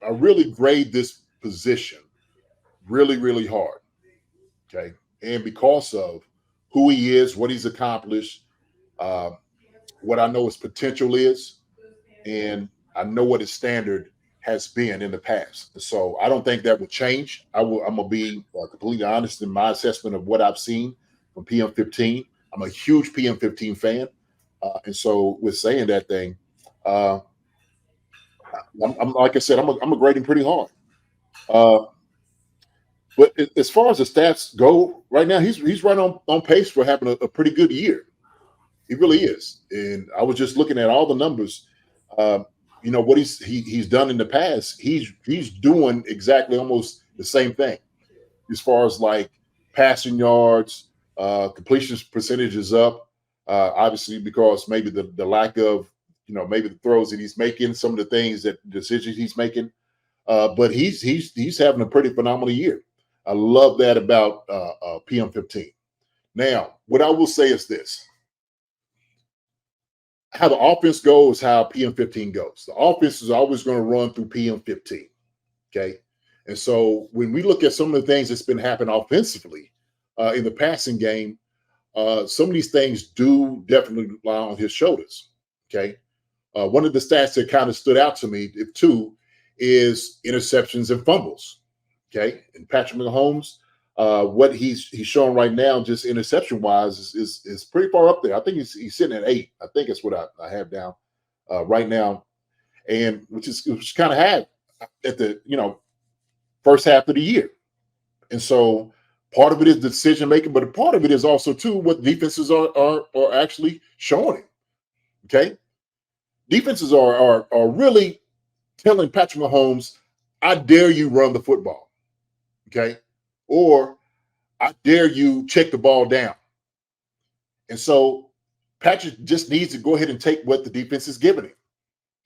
I really grade this position really, really hard. Okay. And because of who he is, what he's accomplished, uh, what I know his potential is, and I know what his standard has been in the past. So I don't think that will change. I'm gonna be completely honest in my assessment of what I've seen from PM15. I'm a huge PM15 fan, and so with saying that thing, uh, I'm like I said, I'm a grading pretty hard. Uh, but as far as the stats go, right now he's right on pace for having a pretty good year. He really is. And I was just looking at all the numbers. Um, what he's done in the past. He's doing exactly almost the same thing as far as like passing yards, completion percentage is up. Obviously, because maybe the lack of maybe the throws that he's making, some of the things that decisions he's making. But he's having a pretty phenomenal year. I love that about PM15. Now, what I will say is this: how the offense goes, how PM15 goes. The offense is always going to run through PM15. Okay. And so when we look at some of the things that's been happening offensively in the passing game, some of these things do definitely lie on his shoulders. Okay. One of the stats that kind of stood out to me, too, is interceptions and fumbles. Okay. And Patrick Mahomes, what he's showing right now, just interception wise, is pretty far up there. I think he's sitting at 8. I think that's what I have down right now, and which kind of had at the first half of the year. And so part of it is decision making, but a part of it is also too what defenses are actually showing him. Okay, defenses are really telling Patrick Mahomes, "I dare you run the football." Okay, or I dare you check the ball down. And so Patrick just needs to go ahead and take what the defense is giving him.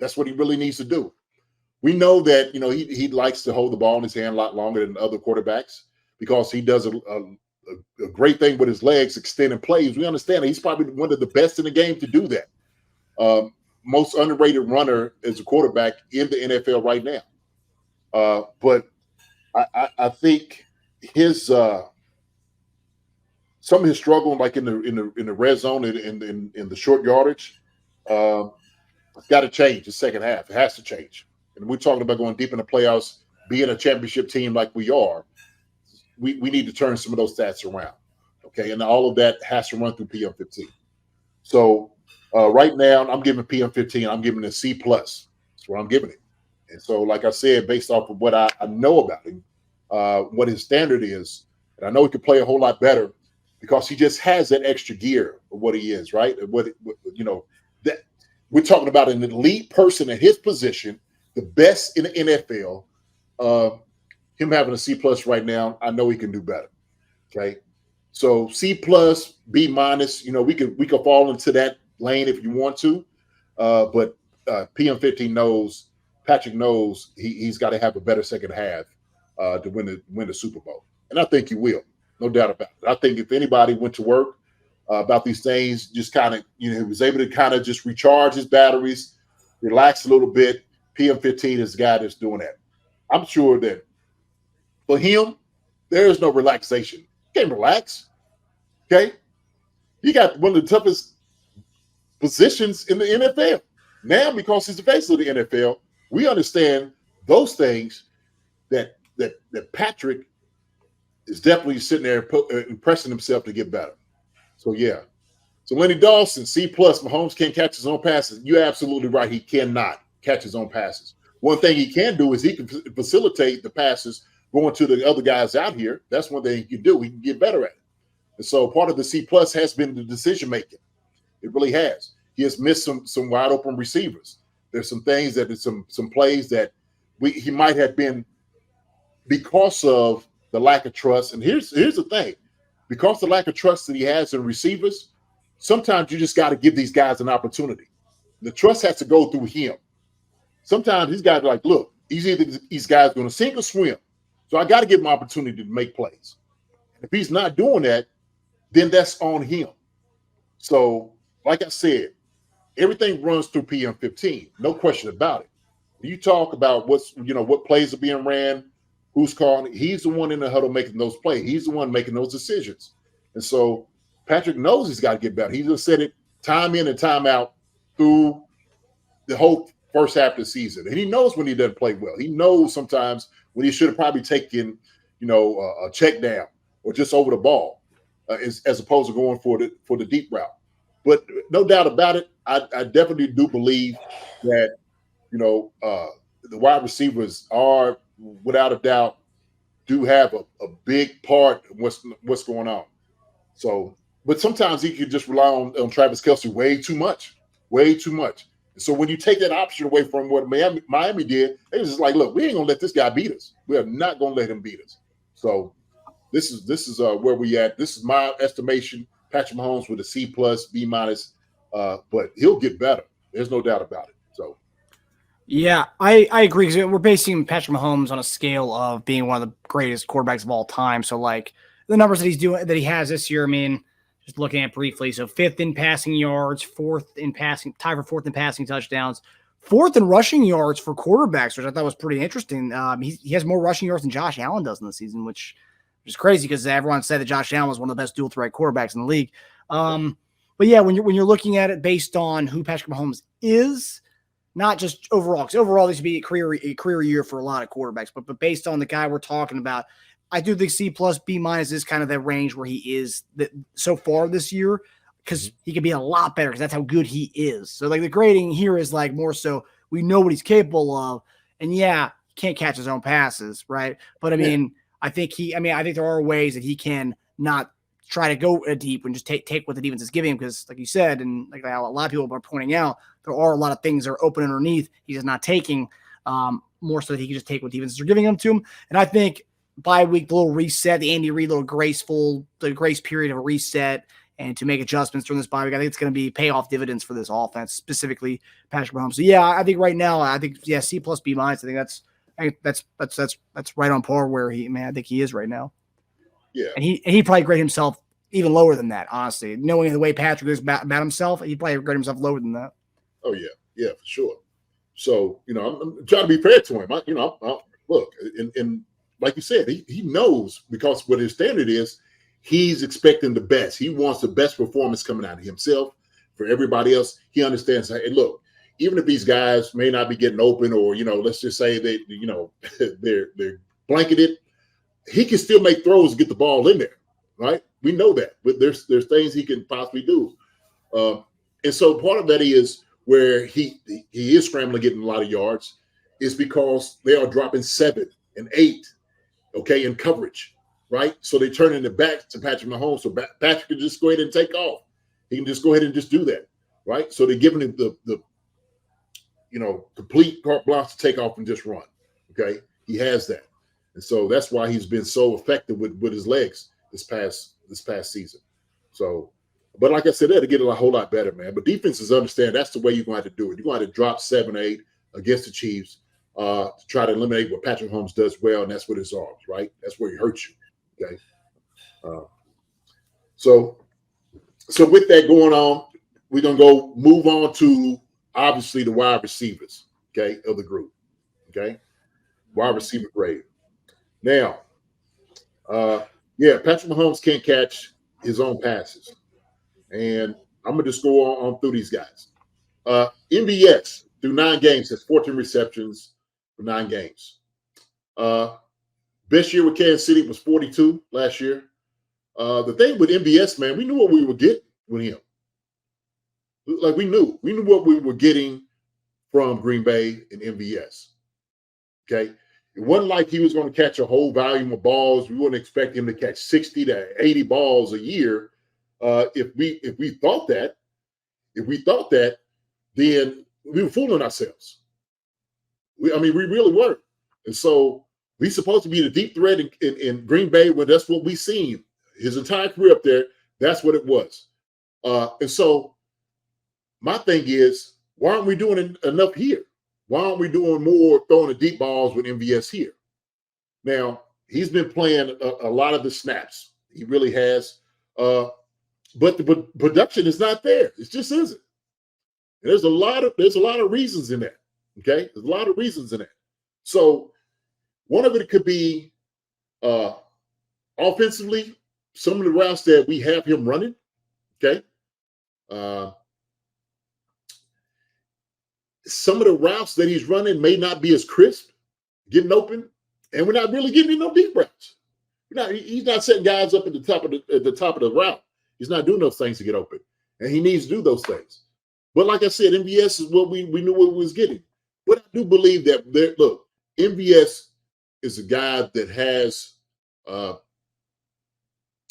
That's what he really needs to do. We know that he likes to hold the ball in his hand a lot longer than other quarterbacks because he does a great thing with his legs, extending plays. We understand that he's probably one of the best in the game to do that. Most underrated runner as a quarterback in the NFL right now. But I think his some of his struggle, like in the red zone and in the short yardage, it's got to change the second half. It has to change. And we're talking about going deep in the playoffs, being a championship team like we are. We need to turn some of those stats around. Okay, and all of that has to run through PM15. So right now, I'm giving PM15. I'm giving it a C plus. That's what I'm giving it. And so, like I said, based off of what I know about him, what his standard is, and I know he could play a whole lot better because he just has that extra gear of what he is, right? That we're talking about an elite person at his position, the best in the NFL. Him having a C plus right now, I know he can do better. Okay, so C plus, B minus. We could fall into that lane if you want to, but PM15 knows, Patrick knows he's got to have a better second half to win the Super Bowl, and I think he will, no doubt about it. I think if anybody went to work about these things, just kind of he was able to kind of just recharge his batteries, relax a little bit. PM15 is the guy that's doing that. I'm sure that for him, there is no relaxation. You can't relax. Okay, he got one of the toughest positions in the NFL now because he's the face of the NFL. We understand those things that Patrick is definitely sitting there impressing himself to get better. So yeah. So Lenny Dawson, C plus. Mahomes can't catch his own passes. You're absolutely right. He cannot catch his own passes. One thing he can do is he can facilitate the passes going to the other guys out here. That's one thing he can do. He can get better at it. And so part of the C plus has been the decision making. It really has. He has missed some wide open receivers. There's some things that some plays that he might have been because of the lack of trust. And here's the thing. Because the lack of trust that he has in receivers, sometimes you just got to give these guys an opportunity. The trust has to go through him. Sometimes he's got to like, look, these guys going to sink or swim. So I got to give him an opportunity to make plays. If he's not doing that, then that's on him. So, like I said, everything runs through PM15. No question about it. You talk about what plays are being ran, who's calling. He's the one in the huddle making those plays. He's the one making those decisions. And so Patrick knows he's got to get better. He just said it time in and time out through the whole first half of the season. And he knows when he doesn't play well. He knows sometimes when he should have probably taken, a check down or just over the ball as opposed to going for the deep route. But no doubt about it, I definitely do believe that, the wide receivers are, without a doubt, do have a big part in what's going on. So, but sometimes he can just rely on Travis Kelce way too much. So when you take that option away from what Miami did, they was just like, look, we ain't gonna let this guy beat us. We are not gonna let him beat us. So this is where we at. This is my estimation. Patrick Mahomes with a C+, B-, but he'll get better. There's no doubt about it. So. Yeah, I agree, because we're basing Patrick Mahomes on a scale of being one of the greatest quarterbacks of all time. So, like, the numbers that he has this year, I mean, just looking at briefly, so 5th in passing yards, 4th in passing, tied for 4th in passing touchdowns, 4th in rushing yards for quarterbacks, which I thought was pretty interesting. He has more rushing yards than Josh Allen does in the season, which is crazy because everyone said that Josh Allen was one of the best dual threat quarterbacks in the league. But yeah, when you're looking at it based on who Patrick Mahomes is, not just overall, because overall this would be a career year for a lot of quarterbacks, but based on the guy we're talking about, I do think C+, B- is kind of the range where he is so far this year, because he could be a lot better because that's how good he is. So like the grading here is like more so we know what he's capable of, and yeah, he can't catch his own passes, right? But I mean, I think there are ways that he can not try to go deep and just take what the defense is giving him, because like you said, and like a lot of people are pointing out, there are a lot of things that are open underneath he's just not taking, more so that he can just take what defenses are giving him to him. And I think bye week, the little reset, the Andy Reid little the grace period of a reset and to make adjustments during this bye week, I think it's going to be pay off dividends for this offense, specifically Patrick Mahomes. So yeah, I think right now, C+, B-. I think that's right on par where I think he is right now. Yeah. And he'd probably grade himself even lower than that, honestly. Knowing the way Patrick is about himself, he'd probably grade himself lower than that. Oh, yeah. Yeah, for sure. So, I'm trying to be fair to him. Look, and like you said, he knows, because what his standard is, he's expecting the best. He wants the best performance coming out of himself. For everybody else, he understands, hey, look, even if these guys may not be getting open, or, let's just say that, they're blanketed, he can still make throws and get the ball in there, right? We know that, but there's things he can possibly do. And so part of that is where he is scrambling, getting a lot of yards, is because they are dropping 7 and 8, okay, in coverage, right? So they turn it back to Patrick Mahomes. So Patrick can just go ahead and take off. He can just go ahead and just do that, right? So they're giving him the complete carte blanche to take off and just run, okay? He has that. And so that's why he's been so effective with his legs this past season. So, but like I said, that'll get a whole lot better, man. But defenses understand that's the way you're going to have to do it. You're going to have to drop 7 or 8 against the Chiefs to try to eliminate what Patrick Mahomes does well, and that's with his arms, right? That's where he hurts you, okay? So with that going on, we're going to move on to, obviously, the wide receivers, okay, of the group, okay? Wide receiver grade. Now, Patrick Mahomes can't catch his own passes. And I'm going to just go on through these guys. MVS, through 9 games, has 14 receptions for 9 games. Best year with Kansas City was 42 last year. The thing with MVS, man, we knew what we were getting with him. Like, we knew what we were getting from Green Bay and MVS. Okay? It wasn't like he was going to catch a whole volume of balls. We wouldn't expect him to catch 60 to 80 balls a year. If we thought that, then we were fooling ourselves. We really were. And so he's supposed to be the deep threat in Green Bay, where that's what we seen his entire career up there. That's what it was. And so my thing is, why aren't we doing enough here? Why aren't we doing more throwing the deep balls with MVS here? Now, he's been playing a lot of the snaps. He really has. But the production is not there. It just isn't. And there's a lot of reasons in that. Okay, there's a lot of reasons in it. So one of it could be offensively, some of the routes that we have him running. Okay, some of the routes that he's running may not be as crisp, getting open, and we're not really getting no deep routes. He's not setting guys up at the top of the route. He's not doing those things to get open, and he needs to do those things. But like I said, MVS is what we knew what we was getting. But I do believe that look, MVS is a guy that has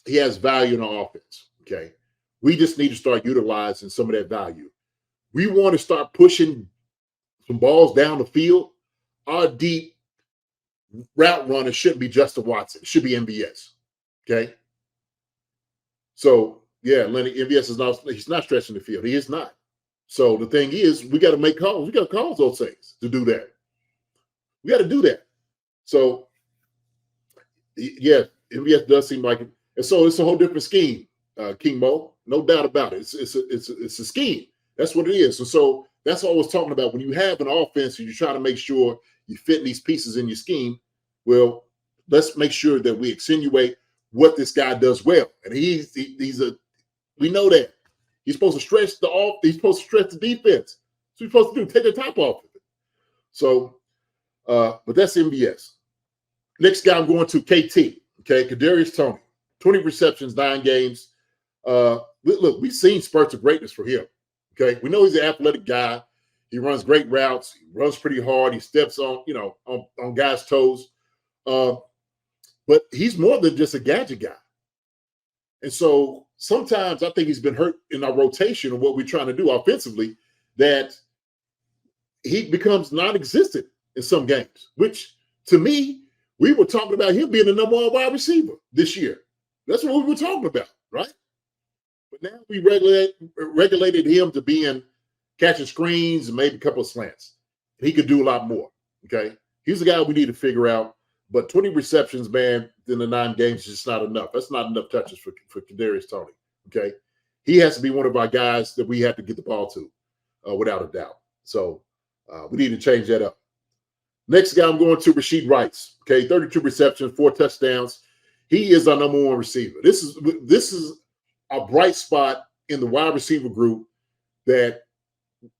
he has value in our offense. Okay, we just need to start utilizing some of that value. We want to start pushing some balls down the field. Our deep route runner shouldn't be Justin Watson. It should be MVS. Okay. So yeah, Lenny, MVS is he's not stretching the field. He is not. So the thing is, we got to make calls. We got to call those things to do that. We got to do that. So yeah, MVS does seem like it. And so it's a whole different scheme, King Mo. No doubt about it. It's a scheme. That's what it is. And so that's what I was talking about. When you have an offense and you try to make sure you fit these pieces in your scheme, well, let's make sure that we accentuate what this guy does well. And we know that. He's supposed to stretch he's supposed to stretch the defense. That's what he's supposed to do, take the top off of it. So, but that's MVS. Next guy I'm going to KT. Okay, Kadarius Toney. 20 receptions, 9 games. Look, we've seen spurts of greatness for him. Okay, we know he's an athletic guy. He runs great routes. He runs pretty hard. He steps on guys' toes. But he's more than just a gadget guy. And so sometimes I think he's been hurt in our rotation of what we're trying to do offensively, that he becomes non-existent in some games, which to me, we were talking about him being the number 1 wide receiver this year. That's what we were talking about, right? But now we regulated him to being catching screens and maybe a couple of slants. He could do a lot more, okay? He's the guy we need to figure out. But 20 receptions, man, in the 9 games is just not enough. That's not enough touches for Kadarius Toney, okay? He has to be one of our guys that we have to get the ball to, without a doubt. So we need to change that up. Next guy I'm going to, Rashid Rice, okay? 32 receptions, 4 touchdowns. He is our number 1 receiver. This is a bright spot in the wide receiver group that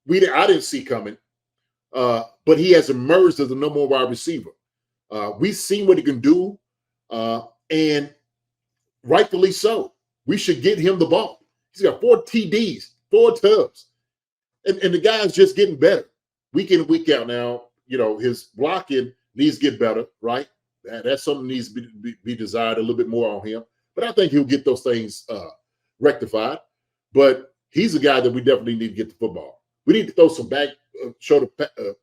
I didn't see coming, but he has emerged as the number 1 wide receiver. We've seen what he can do, and rightfully so. We should get him the ball. He's got 4 TDs, 4 tubs, and the guy's just getting better week in and week out. Now, his blocking needs to get better, right? That's something that needs to be desired a little bit more on him. But I think he'll get those things rectified. But he's a guy that we definitely need to get the football. We need to throw some back shoulder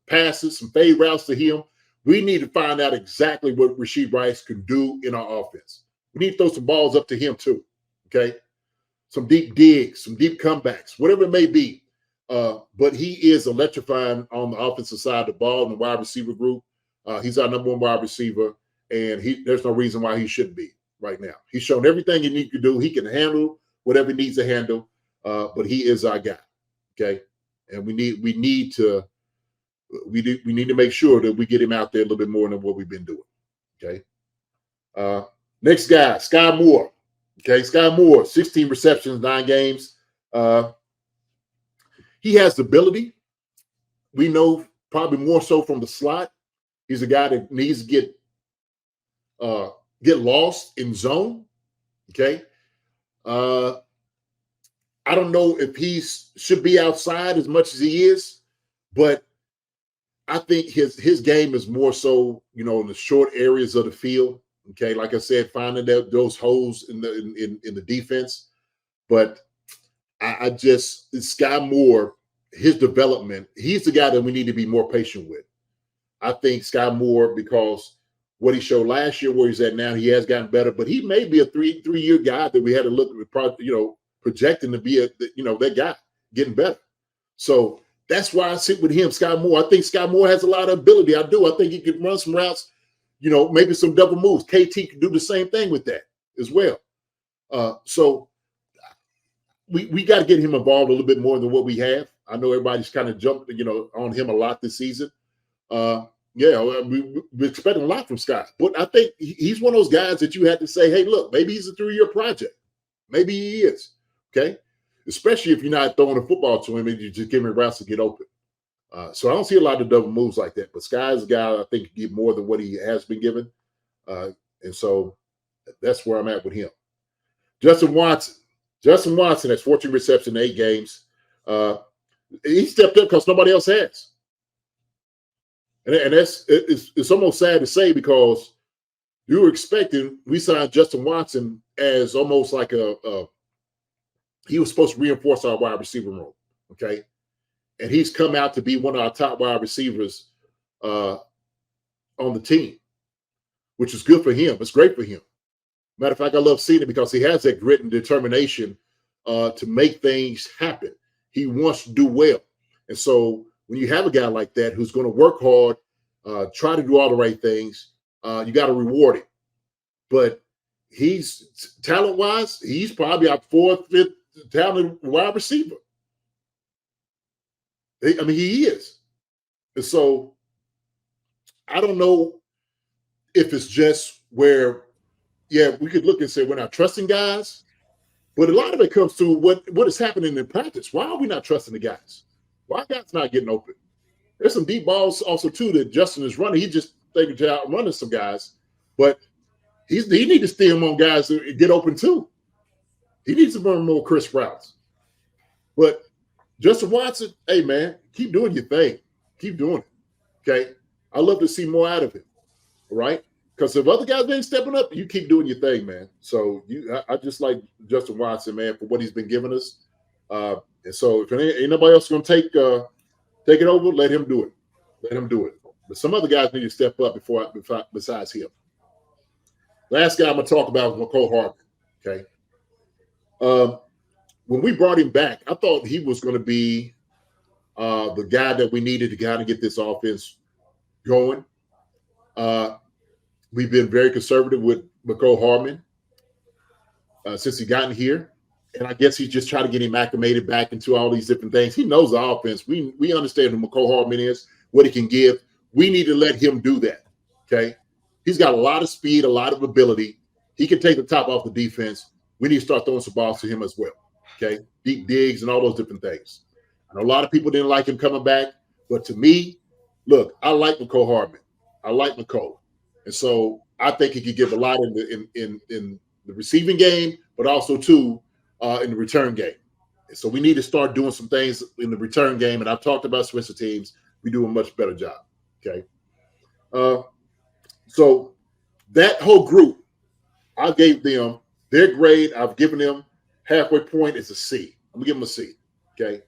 passes, some fade routes to him. We need to find out exactly what Rashid Rice can do in our offense. We need to throw some balls up to him too, okay? Some deep digs, some deep comebacks, whatever it may be. But he is electrifying on the offensive side of the ball in the wide receiver group. He's our number 1 wide receiver, and there's no reason why he shouldn't be right now. He's shown everything he needs to do. He can handle whatever he needs to handle, but he is our guy, okay? And we need to make sure that we get him out there a little bit more than what we've been doing, okay? Next guy, Sky Moore, okay? Sky Moore, 16 receptions, 9 games. He has the ability. We know probably more so from the slot. He's a guy that needs to get lost in zone, okay? I don't know if he should be outside as much as he is, but I think his game is more so, in the short areas of the field. Okay, like I said, finding those holes in the defense. But I just Sky Moore, his development, he's the guy that we need to be more patient with. I think Sky Moore, because what he showed last year, where he's at now, he has gotten better. But he may be a three-year guy that we had to look at, projecting to be that guy getting better. So that's why I sit with him, Sky Moore. I think Sky Moore has a lot of ability. I do. I think he can run some routes, maybe some double moves. KT can do the same thing with that as well. So we got to get him involved a little bit more than what we have. I know everybody's kind of jumped, on him a lot this season. We're expecting a lot from Scott, but I think he's one of those guys that you had to say, hey, look, maybe he's a 3-year project. Maybe he is. Okay. Especially if you're not throwing a football to him and you just give him routes to get open. So I don't see a lot of double moves like that. But Sky's a guy I think can give more than what he has been given. And so that's where I'm at with him. Justin Watson has 14 receptions in 8 games. He stepped up because nobody else has. And it's almost sad to say because you were expecting, we signed Justin Watson as almost like he was supposed to reinforce our wide receiver room, okay? And he's come out to be one of our top wide receivers on the team, which is good for him. It's great for him. Matter of fact, I love seeing it because he has that grit and determination to make things happen. He wants to do well. And so when you have a guy like that who's going to work hard, try to do all the right things, you got to reward him. But he's talent-wise, he's probably our 4th, 5th talented wide receiver. He is. And so I don't know if it's just where, we could look and say we're not trusting guys, but a lot of it comes to what is happening in practice. Why are we not trusting the guys? Why are guys not getting open? There's some deep balls also, too, that Justin is running. He's just taking out running some guys, but he needs to steer him on guys to get open, too. He needs to run more crisp routes. But Justin Watson, hey, man, keep doing your thing. Keep doing it, okay? I love to see more out of him, all right? Because if other guys ain't stepping up, you keep doing your thing, man. So I just like Justin Watson, man, for what he's been giving us. And so if ain't nobody else going to take it over, let him do it. Let him do it. But some other guys need to step up besides him. Last guy I'm going to talk about is Mecole Hardman, okay? When we brought him back, I thought he was going to be the guy that we needed to kind of get this offense going. We've been very conservative with Mecole Hardman since he gotten here. And I guess he's just trying to get him acclimated back into all these different things. He knows the offense. We understand who Mecole Hardman is, what he can give. We need to let him do that, okay? He's got a lot of speed, a lot of ability. He can take the top off the defense. We need to start throwing some balls to him as well, okay? Deep digs and all those different things. I know a lot of people didn't like him coming back, but to me, look, I like Mecole Hardman. I like Mecole. And so I think he could give a lot in the receiving game, but also, too, in the return game. And so we need to start doing some things in the return game. And I've talked about special teams. We do a much better job, okay? So that whole group, I gave them their grade. I've given them halfway point is a C. I'm going to give them a C, okay?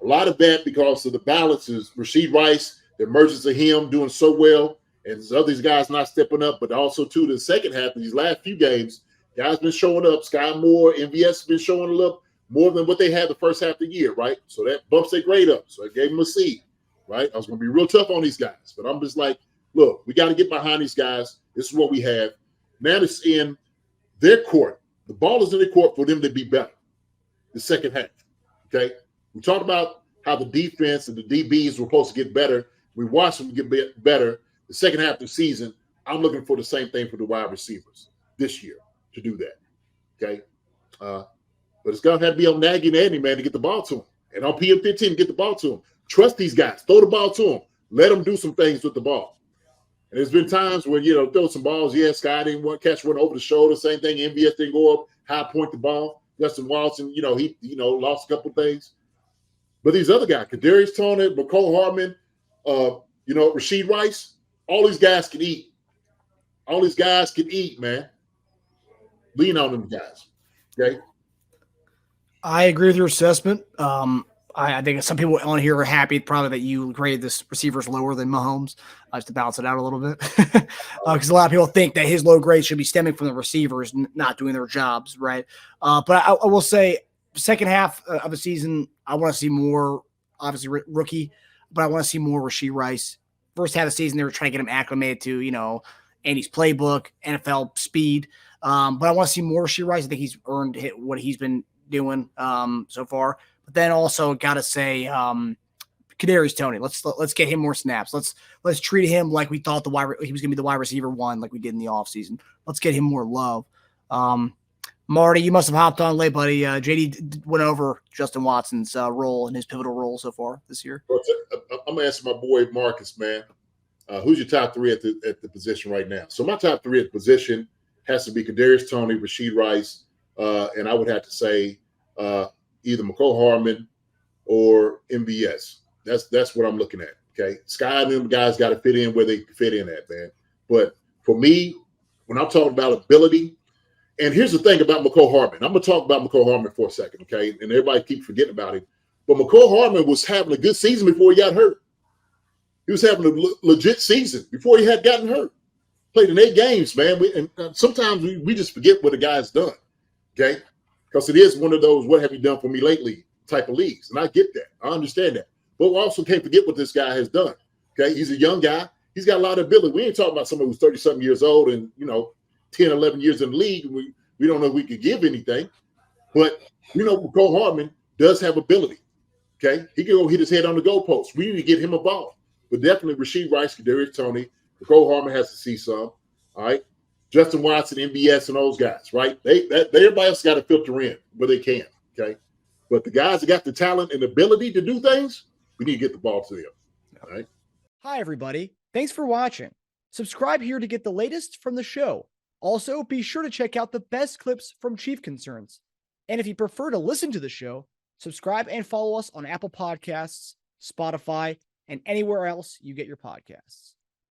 A lot of that because of the balance is Rashee Rice, the emergence of him doing so well, and there's other guys not stepping up, but also, too, the second half of these last few games, guys been showing up. Sky Moore, MVS has been showing up more than what they had the first half of the year, right? So that bumps their grade up. So I gave them a C, right? I was going to be real tough on these guys, but I'm just like, look, we got to get behind these guys. This is what we have. Now it's in their court. The ball is in their court for them to be better the second half, okay? We talked about how the defense and the DBs were supposed to get better. We watched them get better the second half of the season. I'm looking for the same thing for the wide receivers this year to do that, okay? But it's going to have to be on Nagy and Andy, man, to get the ball to him. And on PM15 to get the ball to him. Trust these guys. Throw the ball to them. Let them do some things with the ball. And there's been times where, throw some balls. Yeah, Sky didn't want to catch one over the shoulder. Same thing. MVS didn't go up, high point the ball. Justin Watson, he lost a couple things. But these other guys, Kadarius Toney, Mecole Hardman, Rashee Rice, all these guys can eat. All these guys can eat, man. Lean on them guys, okay? I agree with your assessment. I think some people on here are happy probably that you graded this receivers lower than Mahomes, just to balance it out a little bit. Because a lot of people think that his low grade should be stemming from the receivers not doing their jobs, right? But I will say second half of the season, I want to see more, obviously, rookie, but I want to see more Rashee Rice. First half of the season, they were trying to get him acclimated to, Andy's playbook, NFL speed. But I want to see more Rashee Rice. I think he's earned what he's been doing so far. But then also got to say, Kadarius Toney. Let's get him more snaps. Let's treat him like we thought he was going to be the wide receiver one, like we did in the offseason. Let's get him more love. Marty, you must have hopped on late, buddy. JD went over Justin Watson's role and his pivotal role so far this year. I'm gonna ask my boy Marcus, man. Who's your top three at the position right now? So my top three at the position has to be Kadarius Toney, Rashid Rice, and I would have to say either McCole Hardman or MVS. That's what I'm looking at. Okay, Sky and them guys got to fit in where they fit in at, man. But for me, when I'm talking about ability, and here's the thing about McCole Hardman. I'm going to talk about McCole Hardman for a second, okay? And everybody keep forgetting about him. But McCole Hardman was having a good season before he got hurt. He was having a legit season before he had gotten hurt. Played in 8 games, man. And sometimes we just forget what a guy's done, okay? Because it is one of those what have you done for me lately type of leagues. And I get that. I understand that. But we also can't forget what this guy has done, okay? He's a young guy. He's got a lot of ability. We ain't talking about somebody who's 30-something years old and, 10, 11 years in the league. We don't know if we could give anything. But, McCole Hardman does have ability, okay? He can go hit his head on the goalpost. We need to get him a ball. But definitely Rashid Rice, Kadarius Toney, McCole Hardman has to see some, all right? Justin Watson, MBS, and those guys, right? Everybody else got to filter in where they can, okay? But the guys that got the talent and ability to do things, we need to get the ball to them, all right? Hi, everybody. Thanks for watching. Subscribe here to get the latest from the show. Also, be sure to check out the best clips from Chief Concerns. And if you prefer to listen to the show, subscribe and follow us on Apple Podcasts, Spotify, and anywhere else you get your podcasts.